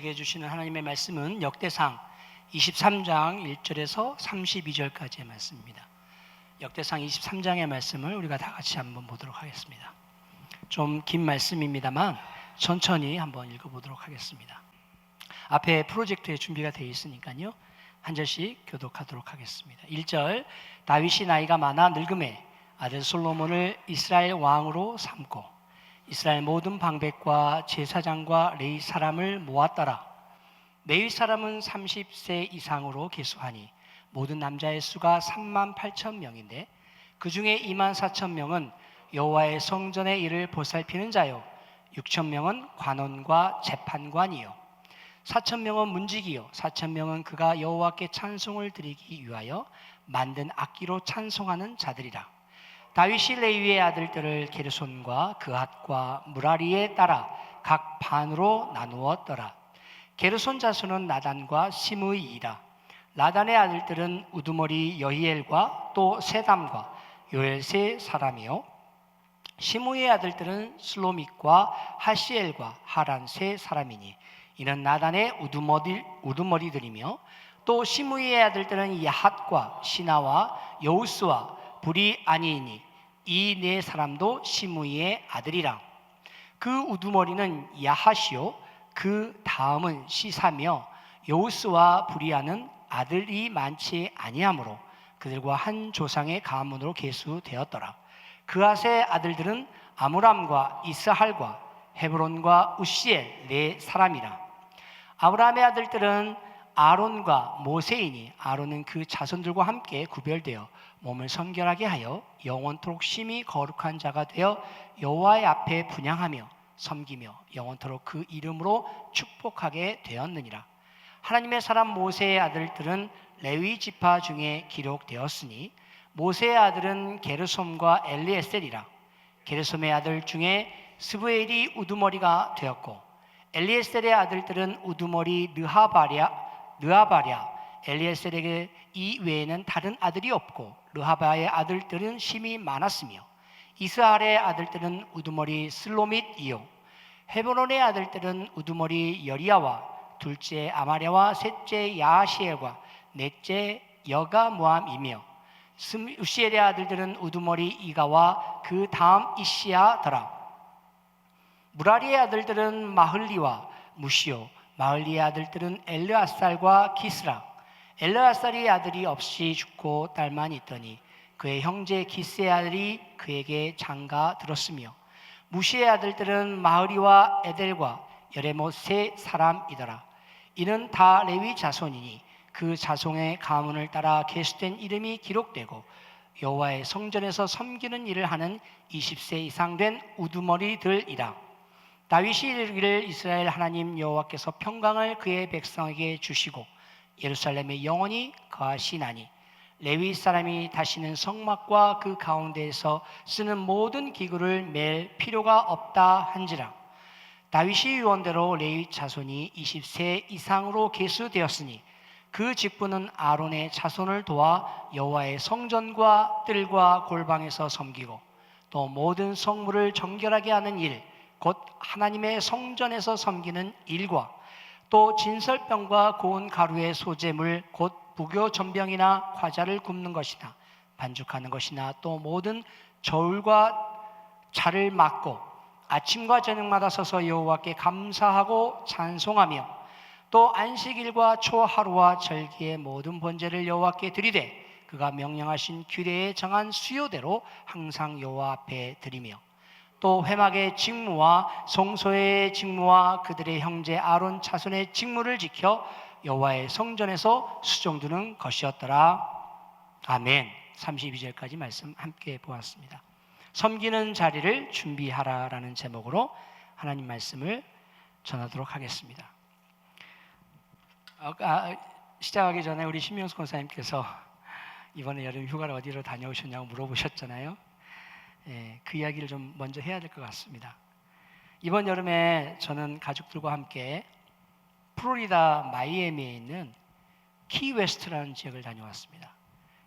우리에게 주시는 하나님의 말씀은 역대상 23장 1절에서 32절까지의 말씀입니다. 역대상 23장의 말씀을 우리가 다 같이 한번 보도록 하겠습니다. 좀 긴 말씀입니다만 천천히 한번 읽어보도록 하겠습니다. 앞에 프로젝트의 준비가 되어 있으니까요, 한 절씩 교독하도록 하겠습니다. 1절, 다윗이 나이가 많아 늙음에 아들 솔로몬을 이스라엘 왕으로 삼고 이스라엘 모든 방백과 제사장과 레위 사람을 모았더라. 레위 사람은 30세 이상으로 계수하니 모든 남자의 수가 38,000명인데 그 중에 24,000명은 여호와의 성전의 일을 보살피는 자요, 6,000명은 관원과 재판관이요, 4,000명은 문지기요, 4,000명은 그가 여호와께 찬송을 드리기 위하여 만든 악기로 찬송하는 자들이라. 다윗이 레위의 아들들을 게르손과 그핫과 무라리에 따라 각 반으로 나누었더라. 게르손 자손은 나단과 시므이이라. 나단의 아들들은 우두머리 여히엘과 또 세담과 요엘 세 사람이요, 시므이의 아들들은 슬로밋과 하시엘과 하란 세 사람이니 이는 나단의 우두머리들이며, 또 시므이의 아들들은 야핫과 시나와 여우스와 불이 아니이니 이 네 사람도 시므이의 아들이라. 그 우두머리는 야핫이요, 그 다음은 시사며 여우스와 불이아는 아들이 많지 아니하므로 그들과 한 조상의 가문으로 계수되었더라. 그앗의 아들들은 아므람과 이스할과 헤브론과 우시엘 네 사람이라. 아브라함의 아들들은 아론과 모세이니 아론은 그 자손들과 함께 구별되어 몸을 성결하게 하여 영원토록 심히 거룩한 자가 되어 여호와의 앞에 분향하며 섬기며 영원토록 그 이름으로 축복하게 되었느니라. 하나님의 사람 모세의 아들들은 레위 지파 중에 기록되었으니 모세의 아들은 게르솜과 엘리에셀이라. 게르솜의 아들 중에 스브엘이 우두머리가 되었고 엘리에셀의 아들들은 우두머리 느하바랴. 엘리에셀에게 이 외에는 다른 아들이 없고 르하바의 아들들은 심이 많았으며 이스할의 아들들은 우두머리 슬로밋이요, 헤브론의 아들들은 우두머리 여리야와 둘째 아마랴와 셋째 야하시엘과 넷째 여가무함이며 우시엘의 아들들은 우두머리 이가와 그 다음 이시야더라. 무라리의 아들들은 마흘리와 무시오, 마흘리의 아들들은 엘르아살과 기스라. 엘르아살이 아들이 없이 죽고 딸만 있더니 그의 형제 기스의 아들이 그에게 장가 들었으며, 무시의 아들들은 마흐리와 에델과 여레못 세 사람이더라. 이는 다 레위 자손이니 그 자손의 가문을 따라 계수된 이름이 기록되고 여호와의 성전에서 섬기는 일을 하는 20세 이상 된 우두머리들이라. 다윗이 이르기를 이스라엘 하나님 여호와께서 평강을 그의 백성에게 주시고 예루살렘에 영원히 거하시나니 레위 사람이 다시는 성막과 그 가운데에서 쓰는 모든 기구를 맬 필요가 없다 한지라. 다윗이 유언대로 레위 자손이 20세 이상으로 계수되었으니 그 직분은 아론의 자손을 도와 여호와의 성전과 뜰과 골방에서 섬기고 또 모든 성물을 정결하게 하는 일, 곧 하나님의 성전에서 섬기는 일과 또 진설병과 고운 가루의 소재물 곧 부교 전병이나 과자를 굽는 것이나 반죽하는 것이나 또 모든 저울과 자를 맡고 아침과 저녁마다 서서 여호와께 감사하고 찬송하며 또 안식일과 초하루와 절기의 모든 번제를 여호와께 드리되 그가 명령하신 규례에 정한 수요대로 항상 여호와 앞에 드리며 또 회막의 직무와 성소의 직무와 그들의 형제 아론 자손의 직무를 지켜 여호와의 성전에서 수종드는 것이었더라. 아멘. 32절까지 말씀 함께 보았습니다. 섬기는 자리를 준비하라라는 제목으로 하나님 말씀을 전하도록 하겠습니다. 시작하기 전에 우리 신명수 권사님께서 이번에 여름 휴가를 어디로 다녀오셨냐고 물어보셨잖아요. 그 이야기를 좀 먼저 해야 될 것 같습니다. 이번 여름에 저는 가족들과 함께 플로리다 마이애미에 있는 키웨스트라는 지역을 다녀왔습니다.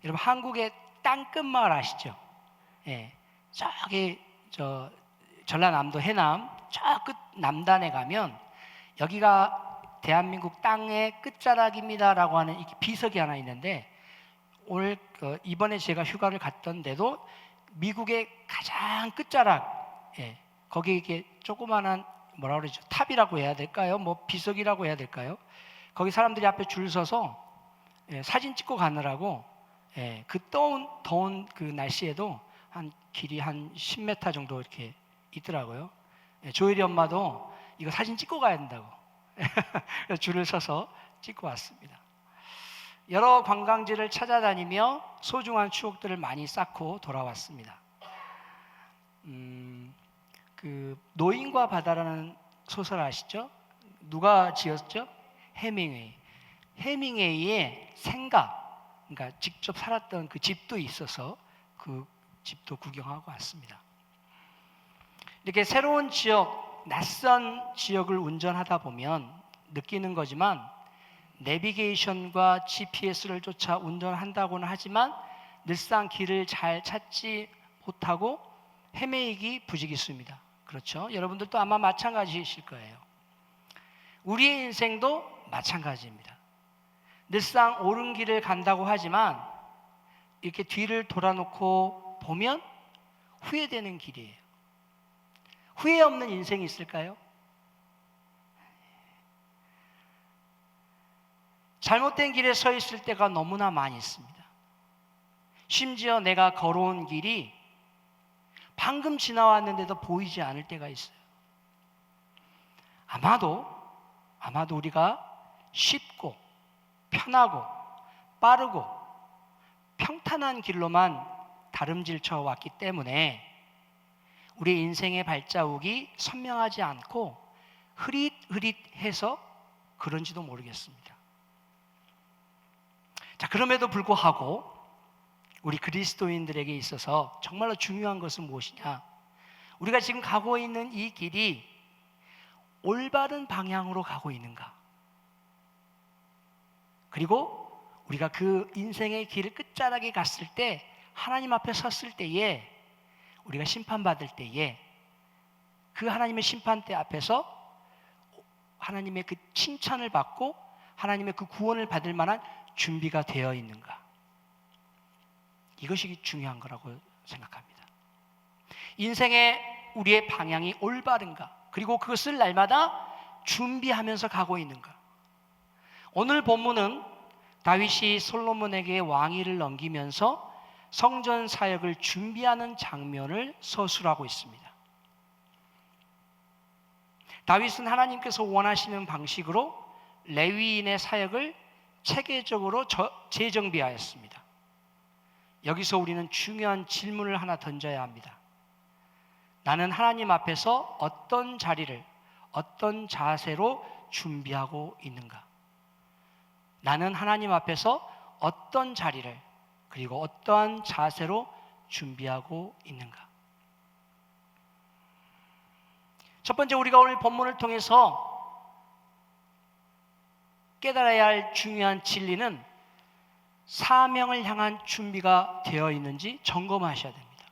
여러분 한국의 땅끝마을 아시죠? 저기 전라남도 해남 저 끝 남단에 가면 여기가 대한민국 땅의 끝자락입니다라고 하는 이 비석이 하나 있는데, 오늘 이번에 제가 휴가를 갔던 데도 미국의 가장 끝자락, 거기 이렇게 조그만한 뭐라 그러죠? 탑이라고 해야 될까요? 뭐 비석이라고 해야 될까요? 거기 사람들이 앞에 줄 서서 사진 찍고 가느라고 그 더운 그 날씨에도 한 길이 한 10m 정도 이렇게 있더라고요. 조혜리 엄마도 이거 사진 찍고 가야 된다고 그래서 줄을 서서 찍고 왔습니다. 여러 관광지를 찾아다니며 소중한 추억들을 많이 쌓고 돌아왔습니다. 그 노인과 바다라는 소설 아시죠? 누가 지었죠? 해밍웨이. 해밍웨이의 생가, 그러니까 직접 살았던 그 집도 있어서 그 집도 구경하고 왔습니다. 이렇게 새로운 지역, 낯선 지역을 운전하다 보면 느끼는 거지만, 내비게이션과 GPS를 쫓아 운전한다고는 하지만 늘상 길을 잘 찾지 못하고 헤매이기 부지기수입니다. 그렇죠? 여러분들도 아마 마찬가지이실 거예요. 우리의 인생도 마찬가지입니다. 늘상 옳은 길을 간다고 하지만 이렇게 뒤를 돌아놓고 보면 후회되는 길이에요. 후회 없는 인생이 있을까요? 잘못된 길에 서 있을 때가 너무나 많이 있습니다. 심지어 내가 걸어온 길이 방금 지나왔는데도 보이지 않을 때가 있어요. 아마도 우리가 쉽고 편하고 빠르고 평탄한 길로만 다름질쳐 왔기 때문에 우리 인생의 발자국이 선명하지 않고 흐릿흐릿해서 그런지도 모르겠습니다. 자, 그럼에도 불구하고 우리 그리스도인들에게 있어서 정말로 중요한 것은 무엇이냐? 우리가 지금 가고 있는 이 길이 올바른 방향으로 가고 있는가? 그리고 우리가 그 인생의 길 끝자락에 갔을 때, 하나님 앞에 섰을 때에, 우리가 심판받을 때에 그 하나님의 심판대 앞에서 하나님의 그 칭찬을 받고 하나님의 그 구원을 받을 만한 준비가 되어 있는가? 이것이 중요한 거라고 생각합니다. 인생의 우리의 방향이 올바른가? 그리고 그것을 날마다 준비하면서 가고 있는가? 오늘 본문은 다윗이 솔로몬에게 왕위를 넘기면서 성전 사역을 준비하는 장면을 서술하고 있습니다. 다윗은 하나님께서 원하시는 방식으로 레위인의 사역을 체계적으로 재정비하였습니다. 여기서 우리는 중요한 질문을 하나 던져야 합니다. 나는 하나님 앞에서 어떤 자리를, 어떤 자세로 준비하고 있는가? 나는 하나님 앞에서 어떤 자리를, 그리고 어떠한 자세로 준비하고 있는가? 첫 번째, 우리가 오늘 본문을 통해서 깨달아야 할 중요한 진리는 사명을 향한 준비가 되어 있는지 점검하셔야 됩니다.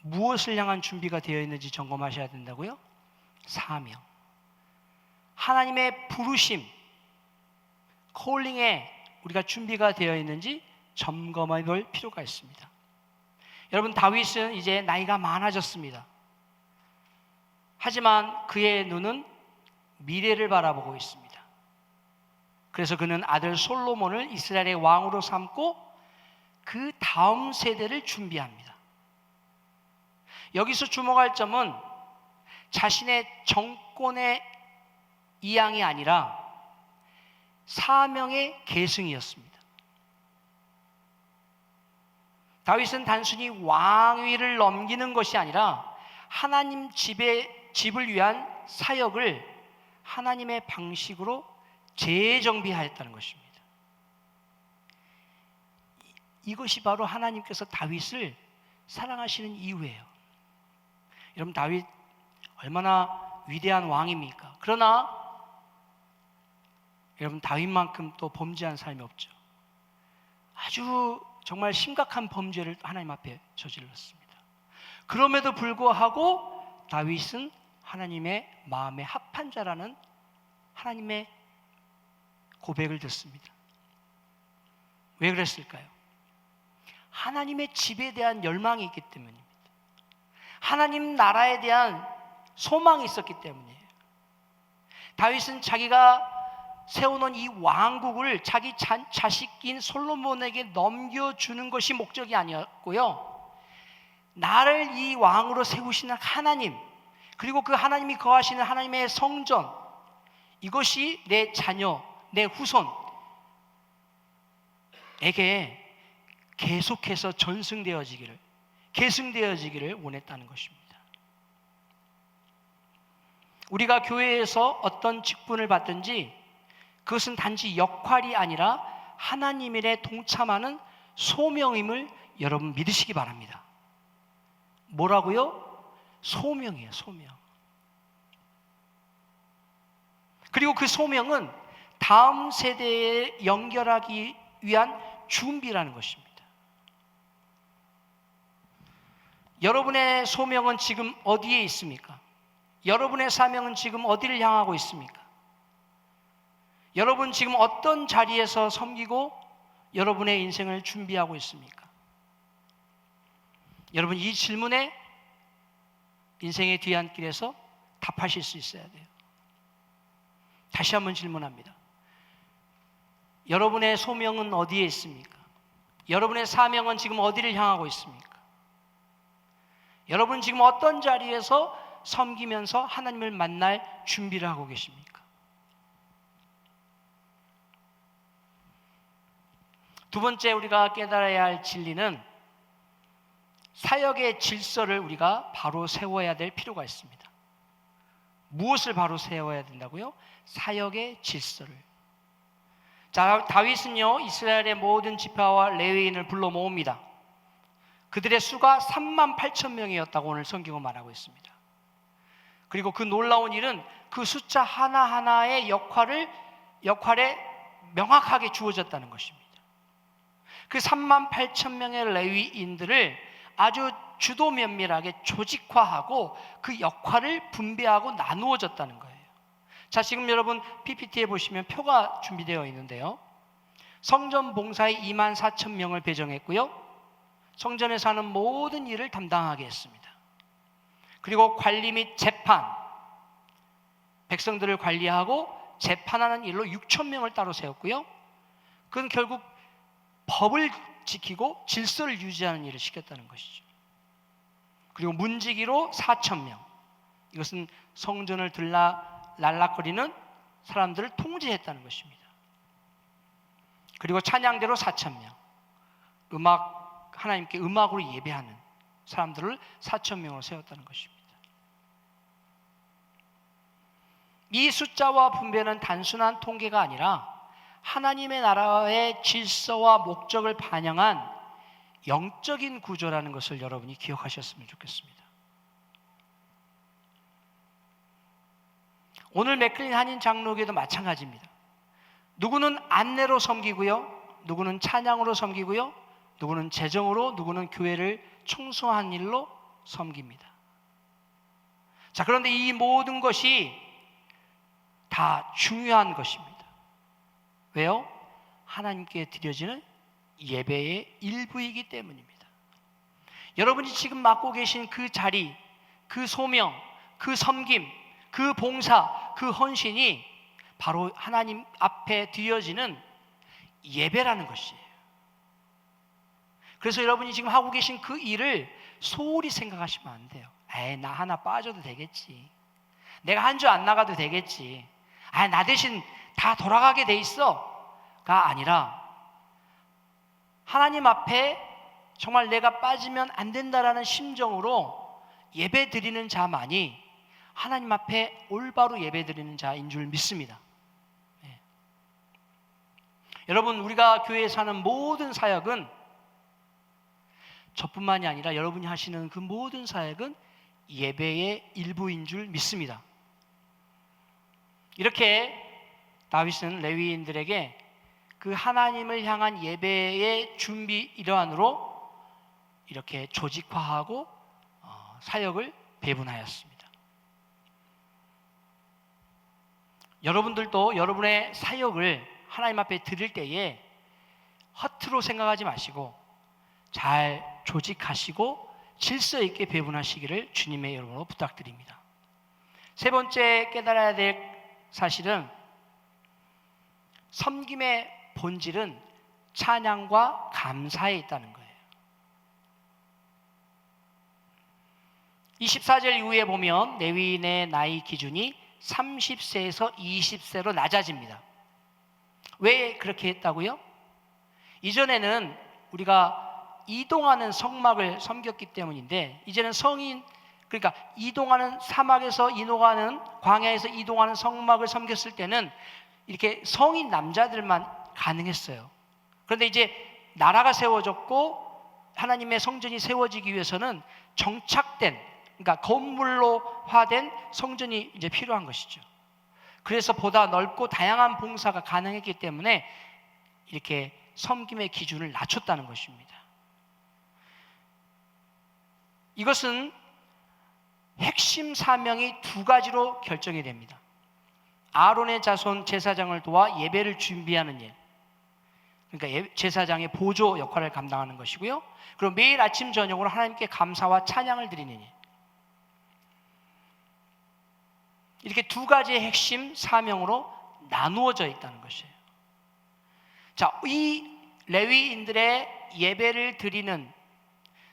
무엇을 향한 준비가 되어 있는지 점검하셔야 된다고요? 사명. 하나님의 부르심, 콜링에 우리가 준비가 되어 있는지 점검해 볼 필요가 있습니다. 여러분, 다윗은 이제 나이가 많아졌습니다. 하지만 그의 눈은 미래를 바라보고 있습니다. 그래서 그는 아들 솔로몬을 이스라엘의 왕으로 삼고 그 다음 세대를 준비합니다. 여기서 주목할 점은 자신의 정권의 이양이 아니라 사명의 계승이었습니다. 다윗은 단순히 왕위를 넘기는 것이 아니라 하나님 집을 위한 사역을 하나님의 방식으로 재정비하였다는 것입니다. 이것이 바로 하나님께서 다윗을 사랑하시는 이유예요. 여러분, 다윗 얼마나 위대한 왕입니까? 그러나 여러분, 다윗만큼 또 범죄한 사람이 없죠. 아주 정말 심각한 범죄를 하나님 앞에 저질렀습니다. 그럼에도 불구하고 다윗은 하나님의 마음에 합한 자라는 하나님의 고백을 듣습니다. 왜 그랬을까요? 하나님의 집에 대한 열망이 있기 때문입니다. 하나님 나라에 대한 소망이 있었기 때문이에요. 다윗은 자기가 세워놓은 이 왕국을 자기 자식인 솔로몬에게 넘겨주는 것이 목적이 아니었고요, 나를 이 왕으로 세우시는 하나님, 그리고 그 하나님이 거하시는 하나님의 성전, 이것이 내 자녀, 내 후손에게 계속해서 계승되어지기를 원했다는 것입니다. 우리가 교회에서 어떤 직분을 받든지 그것은 단지 역할이 아니라 하나님 일에 동참하는 소명임을 여러분 믿으시기 바랍니다. 뭐라고요? 소명이에요, 소명. 그리고 그 소명은 다음 세대에 연결하기 위한 준비라는 것입니다. 여러분의 소명은 지금 어디에 있습니까? 여러분의 사명은 지금 어디를 향하고 있습니까? 여러분 지금 어떤 자리에서 섬기고 여러분의 인생을 준비하고 있습니까? 여러분 이 질문에 인생의 뒤안길에서 답하실 수 있어야 돼요. 다시 한번 질문합니다. 여러분의 소명은 어디에 있습니까? 여러분의 사명은 지금 어디를 향하고 있습니까? 여러분 지금 어떤 자리에서 섬기면서 하나님을 만날 준비를 하고 계십니까? 두 번째 우리가 깨달아야 할 진리는 사역의 질서를 우리가 바로 세워야 될 필요가 있습니다. 무엇을 바로 세워야 된다고요? 사역의 질서를. 자, 다윗은요 이스라엘의 모든 지파와 레위인을 불러 모읍니다. 그들의 수가 38,000명이었다고 오늘 성경은 말하고 있습니다. 그리고 그 놀라운 일은 그 숫자 하나하나의 역할에 명확하게 주어졌다는 것입니다. 그 38,000명의 레위인들을 아주 주도 면밀하게 조직화하고 그 역할을 분배하고 나누어졌다는 거예요. 자, 지금 여러분 PPT에 보시면 표가 준비되어 있는데요, 성전 봉사에 24,000명을 배정했고요, 성전에서 하는 모든 일을 담당하게 했습니다. 그리고 관리 및 재판, 백성들을 관리하고 재판하는 일로 6,000명을 따로 세웠고요, 그건 결국 법을 지키고 질서를 유지하는 일을 시켰다는 것이죠. 그리고 문지기로 4,000명, 이것은 성전을 랄락거리는 사람들을 통제했다는 것입니다. 그리고 찬양대로 4,000명, 하나님께 음악으로 예배하는 사람들을 4,000명으로 세웠다는 것입니다. 이 숫자와 분배는 단순한 통계가 아니라 하나님의 나라의 질서와 목적을 반영한 영적인 구조라는 것을 여러분이 기억하셨으면 좋겠습니다. 오늘 맥클린 한인 장로교도 마찬가지입니다. 누구는 안내로 섬기고요, 누구는 찬양으로 섬기고요, 누구는 재정으로, 누구는 교회를 청소한 일로 섬깁니다. 자, 그런데 이 모든 것이 다 중요한 것입니다. 왜요? 하나님께 드려지는 예배의 일부이기 때문입니다. 여러분이 지금 맡고 계신 그 자리, 그 소명, 그 섬김, 그 봉사, 그 헌신이 바로 하나님 앞에 드려지는 예배라는 것이에요. 그래서 여러분이 지금 하고 계신 그 일을 소홀히 생각하시면 안 돼요. 나 하나 빠져도 되겠지. 내가 한 주 안 나가도 되겠지. 나 대신 다 돌아가게 돼 있어가 아니라 하나님 앞에 정말 내가 빠지면 안 된다라는 심정으로 예배 드리는 자만이 하나님 앞에 올바로 예배 드리는 자인 줄 믿습니다. 네. 여러분, 우리가 교회에서 하는 모든 사역은, 저뿐만이 아니라 여러분이 하시는 그 모든 사역은 예배의 일부인 줄 믿습니다. 이렇게 다윗은 레위인들에게 그 하나님을 향한 예배의 준비 일환으로 이렇게 조직화하고 사역을 배분하였습니다. 여러분들도 여러분의 사역을 하나님 앞에 드릴 때에 허투루 생각하지 마시고 잘 조직하시고 질서 있게 배분하시기를 주님의 이름으로 부탁드립니다. 세 번째 깨달아야 될 사실은 섬김의 본질은 찬양과 감사에 있다는 거예요. 24절 이후에 보면 레위인의 나이 기준이 30세에서 20세로 낮아집니다. 왜 그렇게 했다고요? 이전에는 우리가 이동하는 성막을 섬겼기 때문인데 이제는 그러니까 이동하는 사막에서 이동하는 광야에서 이동하는 성막을 섬겼을 때는 이렇게 성인 남자들만 가능했어요. 그런데 이제 나라가 세워졌고 하나님의 성전이 세워지기 위해서는 정착된, 그러니까 건물로화된 성전이 이제 필요한 것이죠. 그래서 보다 넓고 다양한 봉사가 가능했기 때문에 이렇게 섬김의 기준을 낮췄다는 것입니다. 이것은 핵심 사명이 두 가지로 결정이 됩니다. 아론의 자손 제사장을 도와 예배를 준비하는 일, 그러니까 제사장의 보조 역할을 감당하는 것이고요. 그리고 매일 아침 저녁으로 하나님께 감사와 찬양을 드리는 일. 이렇게 두 가지의 핵심 사명으로 나누어져 있다는 것이에요. 자, 이 레위인들의 예배를 드리는,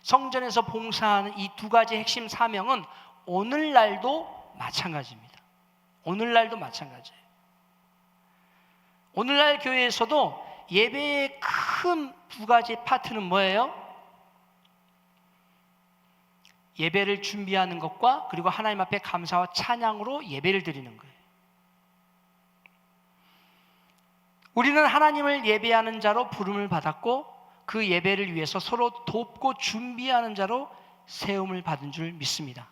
성전에서 봉사하는 이 두 가지 핵심 사명은 오늘날도 마찬가지입니다. 오늘날도 마찬가지예요. 오늘날 교회에서도 예배의 큰 두 가지 파트는 뭐예요? 예배를 준비하는 것과 그리고 하나님 앞에 감사와 찬양으로 예배를 드리는 거예요. 우리는 하나님을 예배하는 자로 부름을 받았고 그 예배를 위해서 서로 돕고 준비하는 자로 세움을 받은 줄 믿습니다.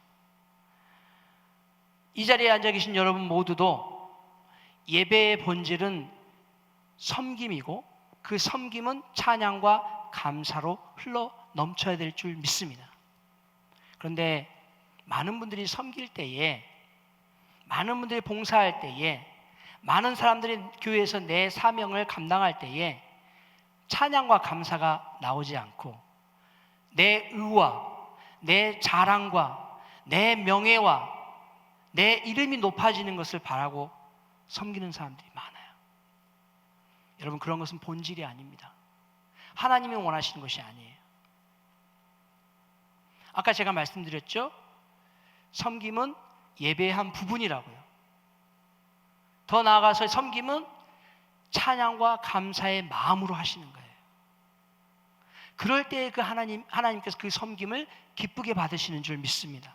이 자리에 앉아 계신 여러분 모두도 예배의 본질은 섬김이고 그 섬김은 찬양과 감사로 흘러 넘쳐야 될 줄 믿습니다. 그런데 많은 분들이 섬길 때에, 많은 분들이 봉사할 때에, 많은 사람들이 교회에서 내 사명을 감당할 때에 찬양과 감사가 나오지 않고 내 의와 내 자랑과 내 명예와 내 이름이 높아지는 것을 바라고 섬기는 사람들이 많아요. 여러분, 그런 것은 본질이 아닙니다. 하나님이 원하시는 것이 아니에요. 아까 제가 말씀드렸죠? 섬김은 예배의 한 부분이라고요. 더 나아가서 섬김은 찬양과 감사의 마음으로 하시는 거예요. 그럴 때 그 하나님께서 그 섬김을 기쁘게 받으시는 줄 믿습니다.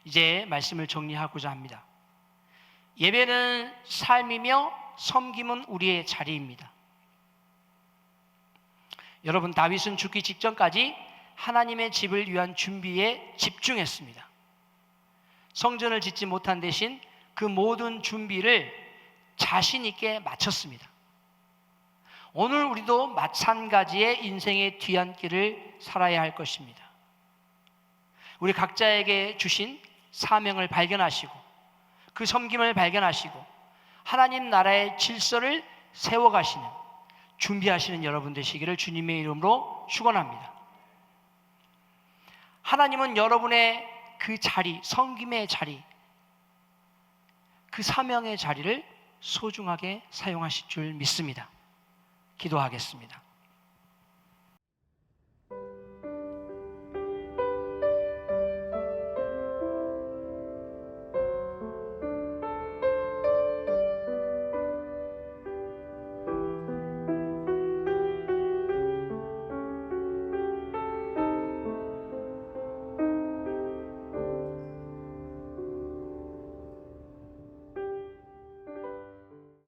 이제 말씀을 정리하고자 합니다. 예배는 삶이며 섬김은 우리의 자리입니다. 여러분, 다윗은 죽기 직전까지 하나님의 집을 위한 준비에 집중했습니다. 성전을 짓지 못한 대신 그 모든 준비를 자신 있게 마쳤습니다. 오늘 우리도 마찬가지의 인생의 뒤안길을 살아야 할 것입니다. 우리 각자에게 주신 사명을 발견하시고 그 섬김을 발견하시고 하나님 나라의 질서를 세워가시는, 준비하시는 여러분 되시기를 주님의 이름으로 축원합니다. 하나님은 여러분의 그 자리, 섬김의 자리, 그 사명의 자리를 소중하게 사용하실 줄 믿습니다. 기도하겠습니다.